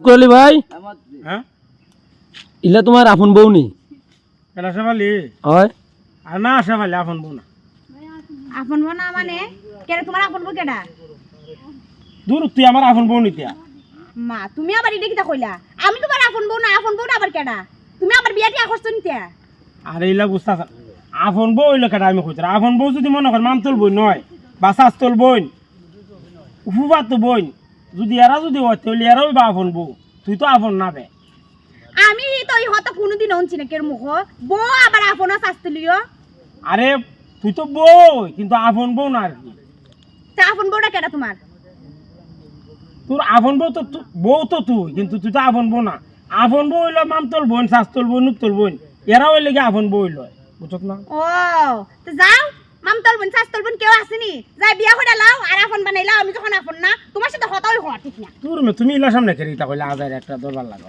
করলি ভাই হ্যাঁ ইলা তোমার আপন বউ নি এটা সবালি হয় আর না সবালি আপন বউ না আপন বউ না মানে কেডা তোমার আপন বউ কেডা? দূর তুই আমার আপন বউ নিতে মা তুমি আবার এটা কিটা কইলা? আমি তোমার আপন বউ না, আপন বউটা আবার কেডা? তুমি আবার বিয়া টিয়া করছো নিতে? আর এইলা বুঝতে আপন বউ হইলো কেটা আমি কইতে আপন বউ যদি মনে কর মামতল বই নয় বা শাস্তল বই উফুবাত তো বই যদি এরা যদি হয় তাহলে এরাও বা আপন বউ তুই তো আপন না বে আমি তো এই হতো কোনোদিন অনছি না কের মুখ বউ আবার আপন শাস্তিলিও। আরে তুই তো বউ কিন্তু আপন বউ না আর কি তা আপন বউটা কেডা তোমার? তোর আপন বউ তো বউ তো তুই কিন্তু তুই তো আপন বউ না আপন বউ হইলো মামতল বোন শাস্তল বোন নুকতল বোন এরাও হইলে কি আপন বউ হইলো বুঝছ না ও তো যাও মামতল বোন শাস্তল বোন কেউ আসেনি যাই বিয়া করে লাও আর আপন বানাইলাও। আমি যখন আপন না তোমার সাথে হতাই হওয়া ঠিক না। তোর তুমি ইলা সামনে খেয়ে তা কইলে আজার একটা দরবার লাগা